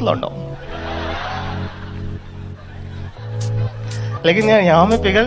लौटा हूं, लेकिन यार यहाँ में पिघल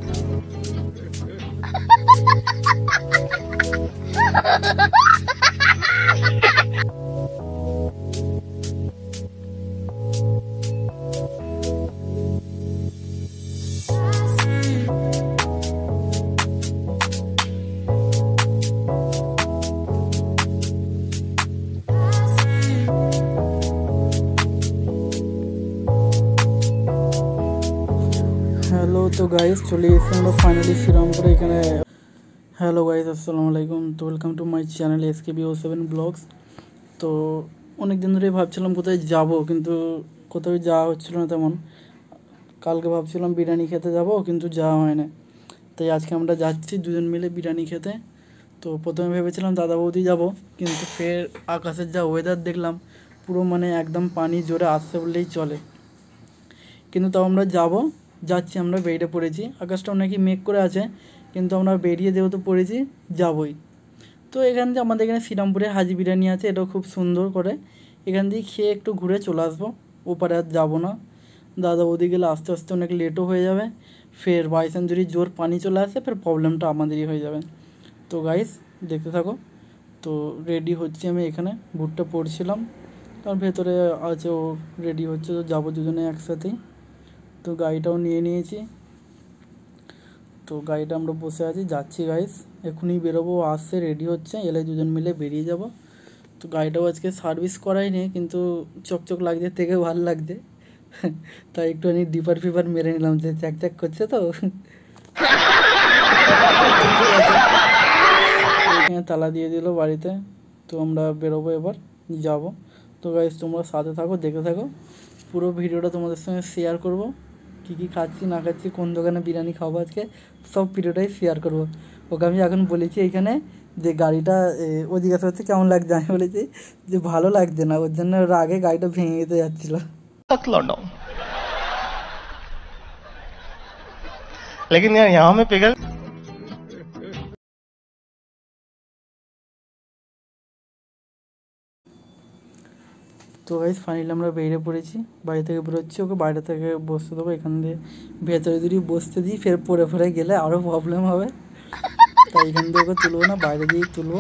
হ্যালো। তো গাইস চলে এসেছি আমরা ফাইনালি শ্রীরামপুরে। এখানে হ্যালো গাইস, আসসালামু আলাইকুম। তো welcome to my channel SKB07 blogs. তো অনেক দিন ধরেই ভাবছিলাম কোথায় যাব, কিন্তু কোথাও যাওয়া হচ্ছিল না তেমন। কালকে ভাবছিলাম বিরিয়ানি খেতে যাব, কিন্তু যাওয়া হয় না। তাই আজকে আমরা যাচ্ছি দুজন মিলে বিরিয়ানি খেতে। তো প্রথমে ভেবেছিলাম দাদা বৌদি যাব, কিন্তু ফের আকাশের যা ওয়েদার দেখলাম, পুরো মানে একদম পানি জোরে আসছে বললেই চলে। কিন্তু তাও আমরা যাচ্ছি, আমরা বেরিয়ে পড়েছি। আকাশটা অনেকই মেঘ করে আছে, কিন্তু আমরা বেরিয়ে যেহেতু পড়েছি যাবই। তো এখান থেকে আমাদের এখানে শ্রীরামপুরে হাজি বিরিয়ানি আছে, এটাও খুব সুন্দর করে। এখান দিয়ে খেয়ে একটু ঘুরে চলে আসবো, ওপারে আর যাবো না। দাদা ওদি গেলে আস্তে আস্তে অনেক লেটও হয়ে যাবে। ফের বাইচান্স যদি জোর পানি চলে আসে, ফের প্রবলেমটা আমাদেরই হয়ে যাবে। তো গাইস দেখতে থাকো। তো রেডি হচ্ছি আমি, এখানে বুটটা পরছিলাম, তার ভেতরে আছে ও রেডি হচ্ছে। তো যাবো দুজনে একসাথেই। তো গাড়িটাও নিয়ে নিয়েছি। তো গাড়িটা আমরা বসে আছি, যাচ্ছি গাইস। এখনই বেরোবো, আসছে রেডি হচ্ছে, এলে দুজন মিলে বেরিয়ে যাব। তো গাড়িটাও আজকে সার্ভিস করাইনি, কিন্তু চকচক লাগছে, থেকে ভালো লাগছে। তাই একটুখানি ডিপার ফিপার মেরে নিলাম, যে চ্যাক চ্যাক করছে। তো এখানে তালা দিয়ে দিল বাড়িতে। তো আমরা বেরোবো, এবার যাব। তো গাইস তোমরা সাথে থাকো, দেখে থাকো। পুরো ভিডিওটা তোমাদের সঙ্গে শেয়ার করব, কী খাচ্ছি না খাচ্ছি, কোন দোকানে বিরিয়ানি খাবো আজকে, সব ভিডিওটাই শেয়ার করব। ওকে আমি এখন বলেছি এইখানে যে গাড়িটা ও জিজ্ঞাসা করছে কেমন লাগছে, আমি বলেছি যে ভালো লাগছে না, ওর জন্য ওর আগে গাড়িটা ভেঙে দিতে যাচ্ছিল। लौटा हूं, लेकिन यार यहाँ में पिघल তো গাইস ফাইনালি আমরা বেরিয়ে পড়েছি, বাড়ি থেকে বেরোচ্ছি। ওকে বাইরে থেকে বসতে দেবো, এখান দিয়ে ভেতরে যদি বসতে দিই ফের পড়ে গেলে আরও প্রবলেম হবে। তাই এখান দিয়ে ওকে তুলবো না, বাইরে দিয়েই তুলবো।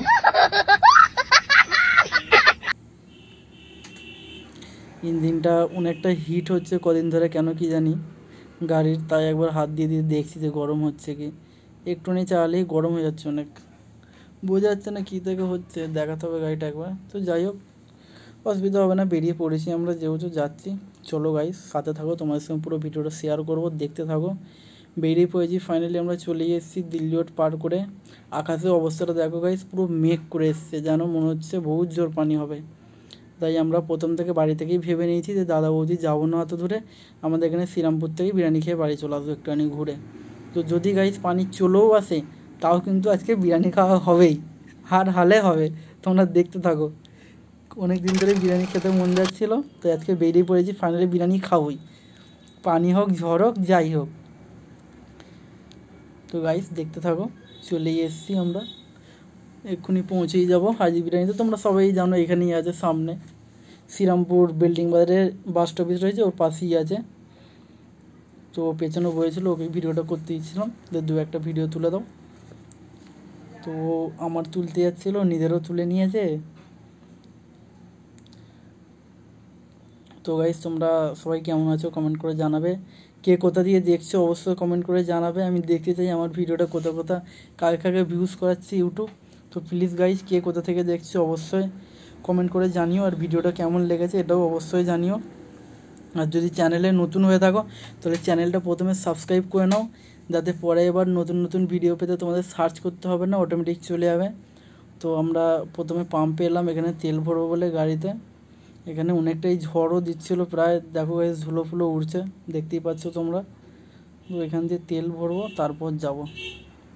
ইঞ্জিনটা অনেকটা হিট হচ্ছে কদিন ধরে, কেন কি জানি গাড়ির। তাই একবার হাত দিয়ে দেখছি যে গরম হচ্ছে কি। একটুখানি চালালেই গরম হয়ে যাচ্ছে অনেক, বোঝা যাচ্ছে না কী থেকে হচ্ছে, দেখাতে হবে গাড়িটা একবার। তো যাই হোক, অসুবিধা হবে না, বেরিয়ে পড়েছি আমরা যেহেতু যাচ্ছি। চলো গাইস সাথে থাকো, তোমাদের সঙ্গে পুরো ভিডিওটা শেয়ার করব, দেখতে থাকো। বেরিয়ে পড়েছি ফাইনালি, আমরা চলে এসেছি দিল্লি রোড পার করে। আকাশের অবস্থাটা দেখো গাইস, পুরো মেঘ করে এসছে, যেন মনে হচ্ছে বহুত জোর পানি হবে। তাই আমরা প্রথম থেকে বাড়ি থেকেই ভেবে নিয়েছি যে দাদা বৌদি যাবো না অত দূরে, আমাদের এখানে শ্রীরামপুর থেকেই বিরিয়ানি খেয়ে বাড়ি চলে আসবো একটুখানি ঘুরে। তো যদি গাইস পানি চলেও আসে, তাও কিন্তু আজকে বিরিয়ানি খাওয়া হবেই, হার হালে হবে। তোমরা দেখতে থাকো। অনেক দিন ধরে বিরিয়ানি খেতে মন যাচ্ছিলো, তো আজকে বেরিয়ে পড়েছি, ফাইনালি বিরিয়ানি খাবোই, পানি হোক ঝড় হোক যাই হোক। তো গাইস দেখতে থাকো, চলেই এসেছি আমরা, এক্ষুনি পৌঁছেই যাব হাজি বিরিয়ানি। তো তোমরা সবাই জানো এখানেই আছে সামনে, শ্রীরামপুর বিল্ডিং বাজারে বাস স্টপিস রয়েছে, ওর পাশেই আছে। তো পেছনে বয়েছিল, ওকে ভিডিওটা করতে দিচ্ছিলাম যে দু একটা ভিডিও তুলে দাও। তো আমার তুলতে যাচ্ছিলো, নিজেরও তুলে নিয়েছে। তো গাইস তোমরা সবাই কেমন আছো কমেন্ট করে জানাবে, কে কোথা দিয়ে দেখছো অবশ্যই কমেন্ট করে জানাবে। আমি দেখতে চাই আমার ভিডিওটা কোথা কাকে ভিউজ করাচ্ছি ইউটিউব। তো প্লিজ গাইস কে কোথা থেকে দেখছো অবশ্যই কমেন্ট করে জানিও, আর ভিডিওটা কেমন লেগেছে এটাও অবশ্যই জানিও। আর যদি চ্যানেলে নতুন হয়ে থাকো তাহলে চ্যানেলটা প্রথমে সাবস্ক্রাইব করে নাও, যাতে পরে এবার নতুন ভিডিও পেতে তোমাদের সার্চ করতে হবে না, অটোমেটিক চলে যাবে। তো আমরা প্রথমে পাম্পে এলাম, এখানে তেল ভরবো বলে গাড়িতে। এখানে অনেকটাই ঝড়ও দিচ্ছিলো, প্রায় দেখো গাইস ধুলো ফুলো উড়ছে, দেখতেই পাচ্ছ তোমরা। তো এখান দিয়ে তেল ভরবো, তারপর যাব।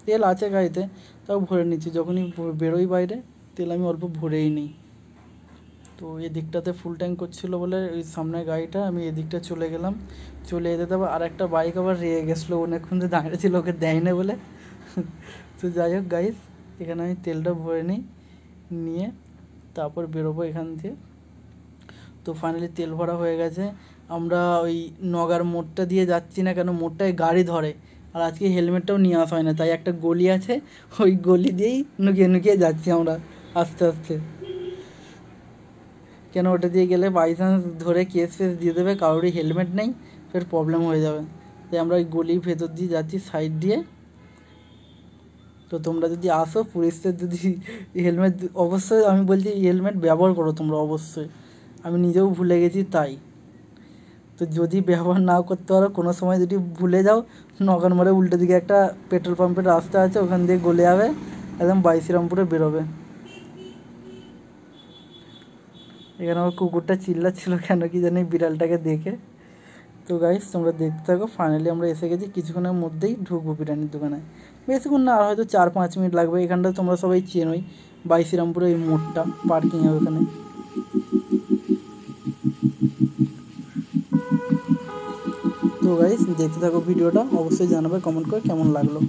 তেল আছে গাড়িতে, তাও ভরে নিচ্ছি, যখনই বেরোই বাইরে তেল আমি অল্প ভরেই নিই। তো এই দিকটাতে ফুল ট্যাঙ্ক করছিলো বলে ওই সামনে গাড়িটা, আমি এদিকটা চলে গেলাম। চলে যেতে তবে আর একটা বাইক আবার রেগে গেছিলো, অনেকক্ষণ যে দাঁড়িয়ে ছিল, ওকে দেয় না বলে। তো যাই হোক গাইস, এখানে আমি তেলটা ভরে নিই, নিয়ে তারপর বেরোবো এখান দিয়ে। তো ফাইনালি তেল ভরা হয়ে গেছে। আমরা ওই নগার মোড়টা দিয়ে যাচ্ছি না, কেন মোড়টায় গাড়ি ধরে, আর আজকে হেলমেটটাও নিয়ে আসা হয় না, তাই একটা গলি আছে, ওই গলি দিয়েই নুকিয়ে নুকিয়ে যাচ্ছি আমরা আস্তে আস্তে। কেন ওটা দিয়ে গেলে বাই চান্স ধরে কেস ফেস দিয়ে দেবে, কারোরই হেলমেট নেই, ফের প্রবলেম হয়ে যাবে। তাই আমরা ওই গলির ভেতর দিয়ে যাচ্ছি সাইড দিয়ে। তো তোমরা যদি আসো, পুলিশদের যদি হেলমেট, অবশ্যই আমি বলছি হেলমেট ব্যবহার করো তোমরা অবশ্যই, আমি নিজেও ভুলে গেছি তাই। তো যদি ব্যবহার নাও করতে পারো, কোনো সময় যদি ভুলে যাও, নগান মোড়ে উল্টো দিকে একটা পেট্রোল পাম্পের রাস্তা আছে, ওখান দিয়ে গলে যাবে, একদম বাইশিরামপুরে বেরোবে। এখানে আমার কুকুরটা চিল্লাচ্ছিল কেন কি জানি বিড়ালটাকে দেখে। তো গাইস তোমরা দেখতে থাকো। ফাইনালি আমরা এসে গেছি, কিছুক্ষণের মধ্যেই ঢুকবো বিরিয়ানির দোকানে। বেশিক্ষণ না, আর হয়তো 4-5 মিনিট লাগবে। এখানটা তোমরা সবাই চেনোই, বাইশিরামপুরে ওই মোড়টা, পার্কিং হবে ওখানে। তো গাইস দেখতে থাকো ভিডিওটা, অবশ্যই জানাবে কমেন্ট করে কেমন লাগলো।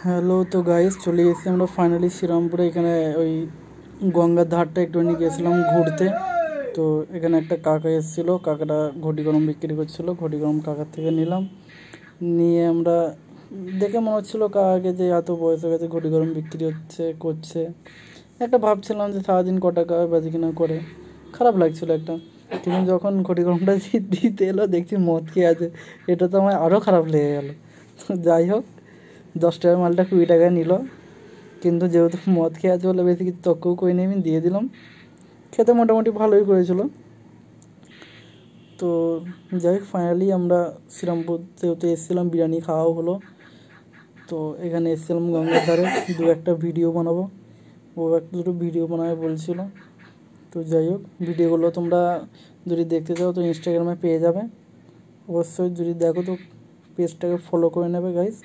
হ্যালো, তো গাইস চলে এসেছি আমরা ফাইনালি শ্রীরামপুরে। এখানে ওই গঙ্গার ধারটা একটুখানি গেছিলাম ঘুরতে। তো এখানে একটা কাকা এসেছিলো, কাকাটা ঘটি গরম বিক্রি করছিলো। ঘটি গরম কাকার থেকে নিলাম, নিয়ে আমরা দেখে মনে হচ্ছিলো কাকাকে যে এত বয়স হয়ে গেছে ঘটি গরম বিক্রি করছে। একটা ভাবছিলাম যে সারাদিন ক টাকা বেচে কিনা করে, খারাপ লাগছিলো একটা। কিন্তু যখন ঘটি গরমটা দিতে এলো দেখছি মদ খেয়ে আছে, এটা তো আমার আরও খারাপ লেগে গেলো। যাই হোক, 10 টাকার মালটা 20 টাকায় নিল, কিন্তু যেহেতু মদ খেয়ে আছে বলে বেশি কিছু তক্কও করে নিয়ে আমি দিয়ে দিলাম। খেতে মোটামুটি ভালোই করেছিল। তো যাই হোক, ফাইনালি আমরা শ্রীরামপুর যেহেতু এসেছিলাম, বিরিয়ানি খাওয়াও হলো। তো এখানে এসেছিলাম গঙ্গার ধারে, একটা ভিডিও বানাবো, ও একটা দুটো ভিডিও বানাবে বলছিল। তো যাই হোক, ভিডিওগুলো তোমরা যদি দেখতে চাও তো ইনস্টাগ্রামে পেয়ে যাবে। অবশ্যই যদি দেখো তো পেজটাকে ফলো করে নেবে গাইস।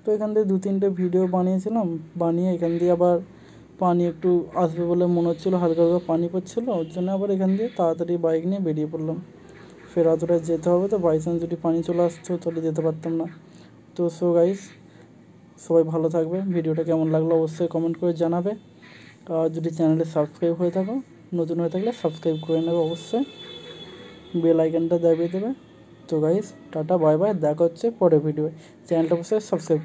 তো এখান থেকে 2-3টে ভিডিও বানিয়েছিলাম, বানিয়ে এখান দিয়ে আবার পানি একটু আসবে বলে মনে হচ্ছিলো, হালকা হালকা পানি পড়ছিলো, ওর জন্য আবার এখান দিয়ে তাড়াতাড়ি বাইক নিয়ে বেরিয়ে পড়লাম। ফের অতটা যেতে হবে, তো বাই চান্স যদি পানি চলে আসতো তাহলে যেতে পারতাম না। তো সো গাইস, সবাই ভালো থাকবে। ভিডিওটা কেমন লাগলো অবশ্যই কমেন্ট করে জানাবে। আর যদি চ্যানেলে সাবস্ক্রাইব হয়ে থাকো, নতুন হয়ে থাকলে সাবস্ক্রাইব করে নেবে অবশ্যই, বেল আইকনটা দাবিয়ে দেবে। তো গাইস, টাটা বাই বাই, দেখা হচ্ছে পরের ভিডিও। চ্যানেলটা অবশ্যই সাবস্ক্রাইব